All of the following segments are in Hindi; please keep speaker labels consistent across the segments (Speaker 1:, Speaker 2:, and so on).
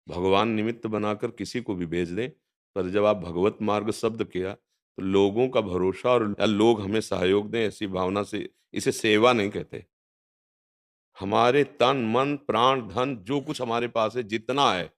Speaker 1: भगवान निमित्त बनाकर किसी को भी भेज दें, पर जब आप भगवत मार्ग शब्द किया, तो लोगों का भरोसा और लोग हमें सहयोग दें, ऐसी भावना से इसे सेवा नहीं कहते। हमारे तन, मन, प्राण, धन जो कुछ हमारे पास है, जितना है,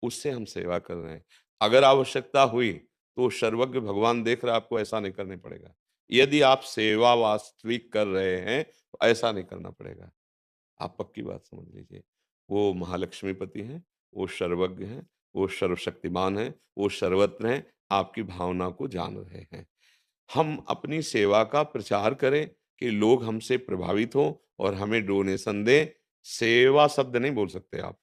Speaker 1: उससे हम सेवा कर रहे हैं। अगर आवश्यकता हुई, तो सर्वज्ञ भगवान देख रहा है, आपको ऐसा नहीं करना पड़ेगा। यदि आप सेवा वास्तविक कर रहे हैं, तो ऐसा नहीं करना पड़ेगा। आप पक्की बात समझ लीजिए। वो महालक्ष्मीपति हैं, वो सर्वज्ञ हैं, वो सर्वशक्तिमान हैं, वो सर्वत्र हैं, आपकी भावना को जान रहे हैं। हम अपनी सेवा का प्रचार करें कि लोग हमसे प्रभावित हों और हमें डोनेशन दें। सेवा शब्द नहीं बोल सकते आप।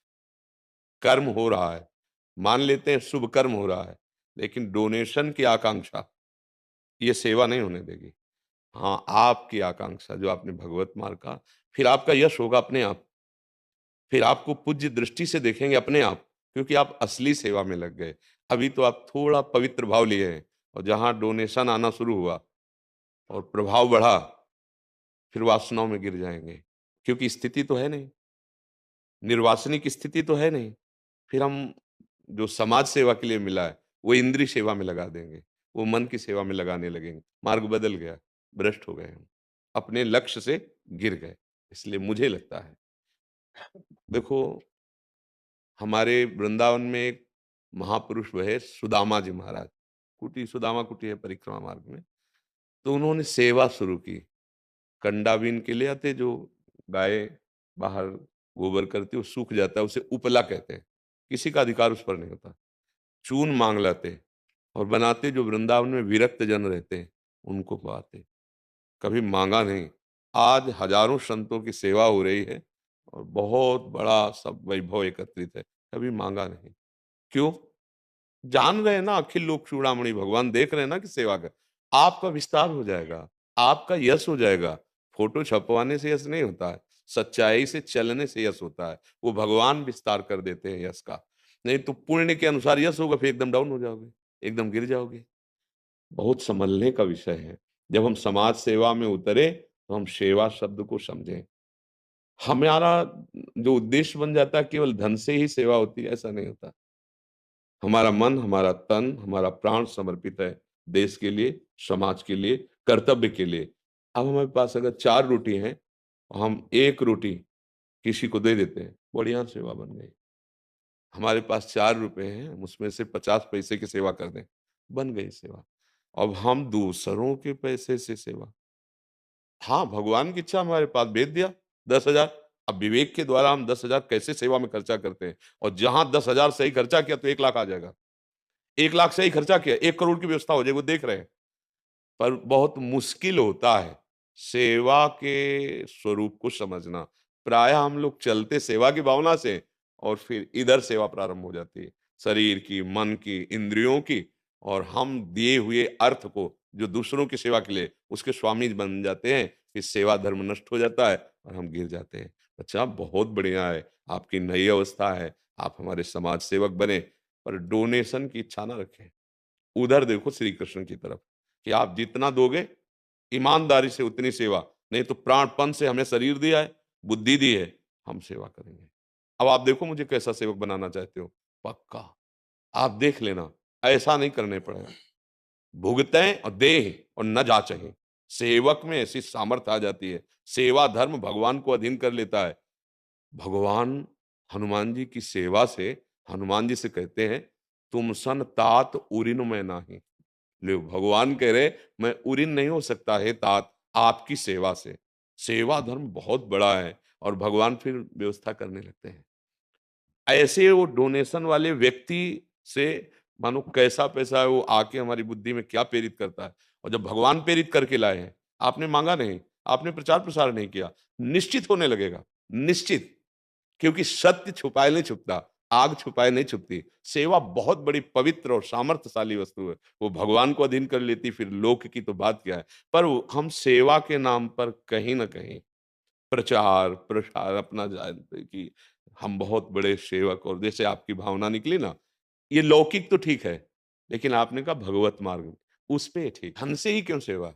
Speaker 1: कर्म हो रहा है, मान लेते हैं शुभ कर्म हो रहा है, लेकिन डोनेशन की आकांक्षा, ये सेवा नहीं होने देगी। हाँ, आपकी आकांक्षा जो आपने भगवत मार्ग का, फिर आपका यश होगा अपने आप। फिर आपको पूज्य दृष्टि से देखेंगे अपने आप, क्योंकि आप असली सेवा में लग गए। अभी तो आप थोड़ा पवित्र भाव लिए हैं, और जहाँ डोनेशन आना शुरू हुआ और प्रभाव बढ़ा, फिर वासनाओं में गिर जाएँगे, क्योंकि स्थिति तो है नहीं, निर्वासनिक स्थिति तो है नहीं। फिर हम जो समाज सेवा के लिए मिला है, वो इंद्रिय सेवा में लगा देंगे, वो मन की सेवा में लगाने लगेंगे। मार्ग बदल गया, भ्रष्ट हो गए हम, अपने लक्ष्य से गिर गए। इसलिए मुझे लगता है, देखो, हमारे वृंदावन में एक महापुरुष रहे सुदामा जी महाराज, सुदामा कुटी है परिक्रमा मार्ग में। तो उन्होंने सेवा शुरू की। कंडा बीन के ले आते, जो गाय बाहर गोबर करती है, वो सूख जाता है, उसे उपला कहते हैं। किसी का अधिकार उस पर नहीं होता। चून मांग लाते और बनाते, जो वृंदावन में विरक्त जन रहते हैं, उनको खवाते। कभी माँगा नहीं। आज हज़ारों संतों की सेवा हो रही है और बहुत बड़ा सब वैभव एकत्रित है, कभी माँगा नहीं। क्यों? जान रहे हैं ना, अखिल लोक चूड़ामणि भगवान देख रहे हैं ना कि सेवा कर, आपका विस्तार हो जाएगा, आपका यश हो जाएगा। फोटो छपवाने से यश नहीं होता है, सच्चाई से चलने से यश होता है। वो भगवान विस्तार कर देते हैं यश का। नहीं तो पुण्य के अनुसार यश होगा, फिर एकदम डाउन हो जाओगे, एकदम गिर जाओगे। बहुत संभलने का विषय है। जब हम समाज सेवा में उतरे, तो हम सेवा शब्द को समझें। हमारा जो उद्देश्य बन जाता है केवल धन से ही सेवा होती है, ऐसा नहीं होता। हमारा मन, हमारा तन, हमारा प्राण समर्पित है देश के लिए, समाज के लिए, कर्तव्य के लिए। अब हमारे पास अगर 4 रोटी हैं, हम 1 रोटी किसी को दे देते हैं, बढ़िया सेवा बन गई। हमारे पास 4 रुपए हैं, हम उसमें से 50 पैसे की सेवा कर दें, बन गई सेवा। अब हम दूसरों के पैसे से सेवा, हाँ, भगवान की इच्छा हमारे पास भेज दिया 10,000। अब विवेक के द्वारा हम 10,000 कैसे सेवा में खर्चा करते हैं, और जहाँ 10,000 सही खर्चा किया तो 1 लाख आ जाएगा। 1 लाख से ही खर्चा किया, 1 करोड़ की व्यवस्था हो जाएगी, वो देख रहे हैं। पर बहुत मुश्किल होता है सेवा के स्वरूप को समझना। प्रायः हम लोग चलते सेवा की भावना से, और फिर इधर सेवा प्रारंभ हो जाती है। शरीर की, मन की, इंद्रियों की, और हम दिए हुए अर्थ को, जो दूसरों की सेवा के लिए, उसके स्वामी बन जाते हैं। फिर सेवा धर्म नष्ट हो जाता है और हम गिर जाते हैं। अच्छा, बहुत बढ़िया है, आपकी नई अवस्था है, आप हमारे समाज सेवक बने, पर डोनेशन की इच्छा ना रखें। उधर देखो श्री कृष्ण की तरफ, कि आप जितना दोगे, ईमानदारी से उतनी सेवा। नहीं तो प्राणपण से हमें शरीर दिया है, बुद्धि दी है, हम सेवा करेंगे। अब आप देखो मुझे कैसा सेवक बनाना चाहते हो। पक्का आप देख लेना, ऐसा नहीं करने पड़ेगा। भुगतें और दें और न जाचें। सेवक में ऐसी सामर्थ्य आ जाती है। सेवा धर्म भगवान को अधीन कर लेता है। भगवान हनुमान जी की सेवा से, हनुमान जी से कहते हैं, तुम सन तात उरिन में नाही। ले भगवान कह रहे, मैं उरिन नहीं हो सकता है तात, आपकी सेवा से। सेवा धर्म बहुत बड़ा है, और भगवान फिर व्यवस्था करने लगते हैं। ऐसे वो डोनेशन वाले व्यक्ति से, मानो कैसा पैसा है, वो आके हमारी बुद्धि में क्या प्रेरित करता है। और जब भगवान प्रेरित करके लाए हैं, आपने मांगा नहीं, आपने प्रचार प्रसार नहीं किया, निश्चित होने लगेगा, निश्चित। क्योंकि सत्य छुपाए नहीं छुपता, आग छुपाए नहीं छुपती। सेवा बहुत बड़ी पवित्र और सामर्थ्यशाली वस्तु है। वो भगवान को अधीन कर लेती, फिर लोक की तो बात क्या है। पर हम सेवा के नाम पर कहीं न कहीं प्रचार, प्रसार अपना जानते हैं कि हम बहुत बड़े सेवक, और जैसे आपकी भावना निकली ना, ये लौकिक तो ठीक है, लेकिन आपने कहा भगवत मार्ग, उस पे ठीक। धन से ही क्यों सेवा?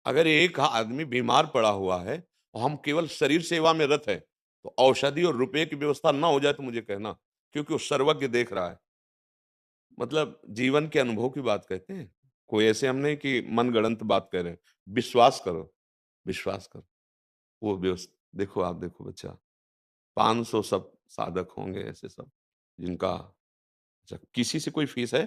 Speaker 1: अगर एक आदमी बीमार पड़ा हुआ है और हम केवल शरीर सेवा में रत हैं, तो औषधि और रुपए की व्यवस्था ना हो जाए तो मुझे कहना, क्योंकि वो सर्वज्ञ देख रहा है। मतलब जीवन के अनुभव की बात कहते हैं। कोई ऐसे हम नहीं कि मनगढ़ंत बात कह रहे हैं। विश्वास करो, विश्वास करो। वो देखो आप देखो बच्चा, 500 सब साधक होंगे ऐसे सब, जिनका अच्छा किसी से कोई फीस है?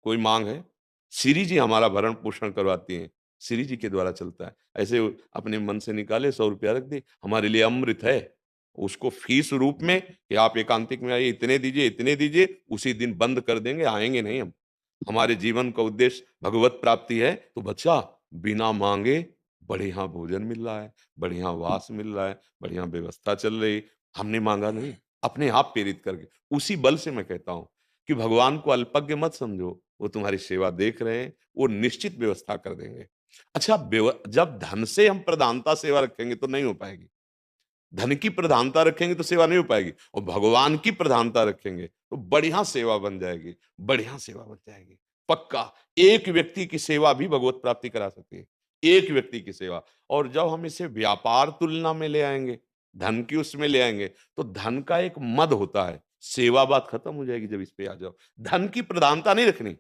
Speaker 1: कोई माँग है? श्री जी हमारा भरण-पोषण करवाती हैं, श्री जी के द्वारा चलता है। ऐसे अपने मन से निकाले ₹100 रख दिए, हमारे लिए अमृत है। उसको फीस रूप में कि आप एकांतिक में आइए, इतने दीजिए, उसी दिन बंद कर देंगे, आएँगे नहीं हम। हमारे जीवन का उद्देश्य भगवत प्राप्ति है, तो बच्चा बिना माँगे बढ़िया भोजन मिल रहा है, बढ़िया वास मिल रहा है, बढ़िया व्यवस्था चल रही, हमने माँगा नहीं, अपने आप प्रेरित करके। उसी बल से मैं कहता हूँ कि भगवान को अल्पज्ञ मत समझो, वो तुम्हारी सेवा देख रहे हैं, वो निश्चित व्यवस्था कर देंगे। अच्छा जब धन से हम प्रधानता सेवा रखेंगे तो नहीं हो पाएगी। धन की प्रधानता रखेंगे तो सेवा नहीं हो पाएगी और भगवान की प्रधानता रखेंगे तो बढ़िया सेवा बन जाएगी, बढ़िया सेवा बन जाएगी। पक्का एक व्यक्ति की सेवा भी भगवत प्राप्ति करा सकती है। एक व्यक्ति की सेवा। और जब हम इसे व्यापार तुलना में ले आएंगे, धन की उसमें ले आएंगे, तो धन का एक मद होता है, सेवा बात खत्म हो जाएगी जब इस पे आ जाओ। धन की प्रधानता नहीं रखनी,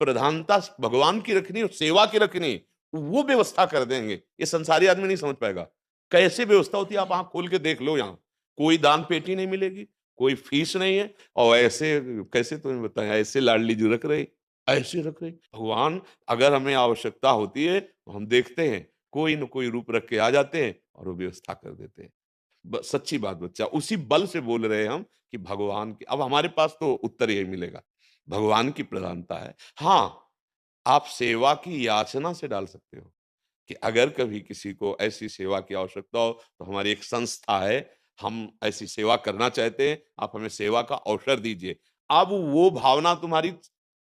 Speaker 1: प्रधानता भगवान की रखनी और सेवा की रखनी, वो व्यवस्था कर देंगे। ये संसारी आदमी नहीं समझ पाएगा। कैसे व्यवस्था होती है आप आँख खोल के देख लो यहाँ। कोई दान पेटी नहीं मिलेगी, कोई फीस नहीं है और ऐसे कैसे तुम्हें बताएँ ऐसे लाडली जो रख रहे, ऐसे रख रहे। भगवान अगर हमें आवश्यकता होती है तो हम देखते हैं, कोई न कोई रूप रख के आ जाते हैं और वो व्यवस्था कर देते हैं। सच्ची बात बच्चा, उसी बल से बोल रहे हैं हम कि भगवान की अब हमारे पास तो उत्तर यही मिलेगा, भगवान की प्रधानता है। हाँ, आप सेवा की याचना से डाल सकते हो। कि अगर कभी किसी को ऐसी सेवा की आवश्यकता हो तो हमारी एक संस्था है, हम ऐसी सेवा करना चाहते हैं, आप हमें सेवा का अवसर दीजिए। अब वो भावना तुम्हारी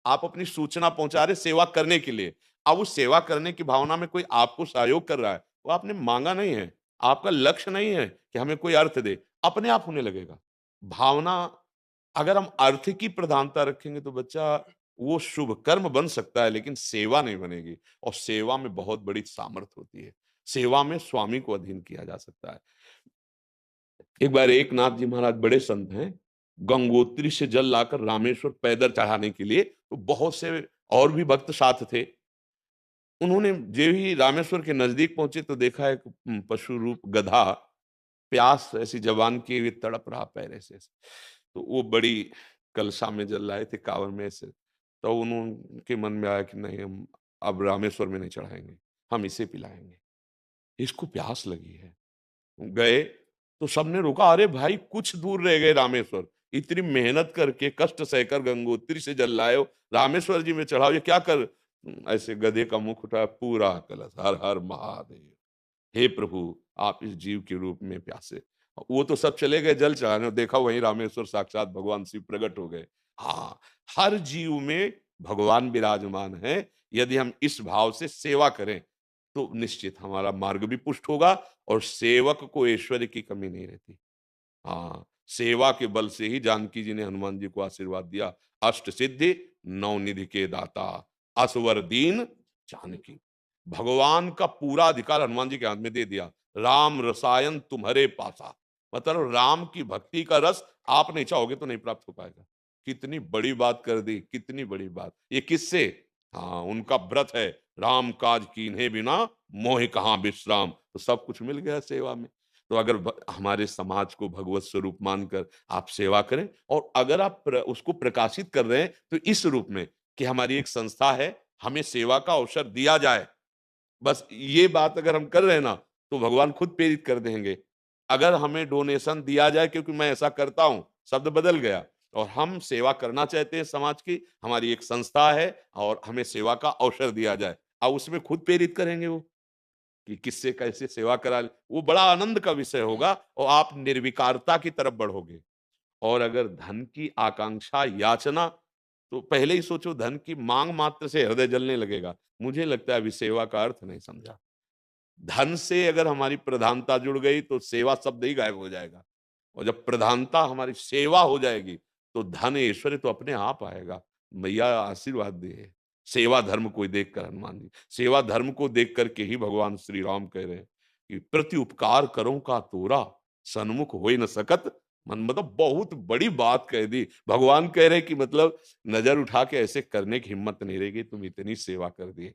Speaker 1: आप अपनी सूचना पहुँचा रहे सेवा करने के लिए। अब उस सेवा करने की भावना में कोई आपको सहयोग कर रहा है, वो आपने माँगा नहीं है, आपका लक्ष्य नहीं है कि हमें कोई अर्थ दे, अपने आप होने लगेगा। भावना अगर हम अर्थ की प्रधानता रखेंगे तो बच्चा वो शुभ कर्म बन सकता है लेकिन सेवा नहीं बनेगी और सेवा में बहुत बड़ी सामर्थ्य होती है। सेवा में स्वामी को अधीन किया जा सकता है। एक बार एकनाथ जी महाराज बड़े संत हैं, गंगोत्री से जल लाकर रामेश्वर पैदल चढ़ाने के लिए तो बहुत से और भी भक्त साथ थे। उन्होंने जो ही रामेश्वर के नजदीक पहुंचे तो देखा एक पशु रूप गधा प्यास ऐसी जबान किए हुए तड़प रहा पैर ऐसे-ऐसे। तो वो बड़ी कलशा में जल लाए थे काँवड़ में ऐसे। तो उनके मन में आया कि नहीं हम अब रामेश्वर में नहीं चढ़ाएँगे, हम इसे पिलाएँगे, इसको प्यास लगी है। गए तो सबने रोका, अरे भाई कुछ दूर रह गए रामेश्वर, इतनी मेहनत करके कष्ट सहकर गंगोत्री से जल लाए हो, रामेश्वर जी में चढ़ाओ, ये क्या कर ऐसे गधे का मुख उठाया पूरा कलश, हर हर महादेव। हे प्रभु, आप इस जीव के रूप में प्यासे। वो तो सब चले गए जल चढ़ाने, देखा वहीं रामेश्वर साक्षात भगवान शिव प्रकट हो गए। हाँ, हर जीव में भगवान विराजमान है। यदि हम इस भाव से सेवा करें, तो निश्चित हमारा मार्ग भी पुष्ट होगा और सेवक को ऐश्वर्य की कमी नहीं रहती। हाँ, सेवा के बल से ही जानकी जी ने हनुमान जी को आशीर्वाद दिया। अष्ट सिद्धि नौ निधि के दाता, असवर दीन जानकी। भगवान का पूरा अधिकार हनुमान जी के हाथ में दे दिया। राम रसायन तुम्हारे पासा, मतलब राम की भक्ति का रस आप नहीं चाहोगे तो नहीं प्राप्त हो पाएगा। कितनी बड़ी बात कर दी, कितनी बड़ी बात। ये किससे? हाँ, उनका व्रत है, राम काज कीन्हे बिना मोहि कहाँ विश्राम। तो सब कुछ मिल गया सेवा में। तो अगर हमारे समाज को भगवत स्वरूप मानकर आप सेवा करें और अगर आप उसको प्रकाशित कर रहे हैं तो इस रूप में कि हमारी एक संस्था है, हमें सेवा का अवसर दिया जाए, बस ये बात अगर हम कर रहे हैं ना तो भगवान खुद प्रेरित कर देंगे। अगर हमें डोनेशन दिया जाए क्योंकि मैं ऐसा करता हूं, शब्द बदल गया और हम सेवा करना चाहते हैं समाज की, हमारी एक संस्था है और हमें सेवा का अवसर दिया जाए, अब उसमें खुद प्रेरित करेंगे वो कि किससे कैसे सेवा करा वो बड़ा आनंद का विषय होगा और आप निर्विकारता की तरफ बढ़ोगे। और अगर धन की आकांक्षा याचना, तो पहले ही सोचो धन की मांग मात्र से हृदय जलने लगेगा। मुझे लगता है अभी सेवा का अर्थ नहीं समझा। धन से अगर हमारी प्रधानता जुड़ गई तो सेवा शब्द ही गायब हो जाएगा और जब प्रधानता हमारी सेवा हो जाएगी तो धन ऐश्वर्य तो अपने आप आएगा। मैया आशीर्वाद दे। सेवा धर्म को देख कर हनुमान जी, सेवा धर्म को देख करके ही भगवान श्री राम कह रहे हैं कि प्रति उपकार करो का तोरा, सन्मुख होई न सकत मन मतलब बहुत बड़ी बात कह दी। भगवान कह रहे कि मतलब नज़र उठा के ऐसे करने की हिम्मत नहीं रहेगी, तुम इतनी सेवा कर दिए।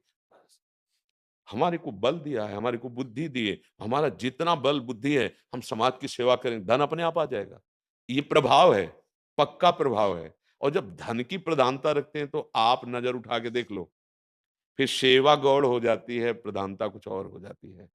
Speaker 1: हमारे को बल दिया है, हमारे को बुद्धि दी है, हमारा जितना बल बुद्धि है, हम समाज की सेवा करें, धन अपने आप आ जाएगा। ये प्रभाव है, पक्का प्रभाव है। और जब धन की प्रधानता रखते हैं, तो आप नज़र उठा के देख लो, फिर सेवा गौण हो जाती है, प्रधानता कुछ और हो जाती है।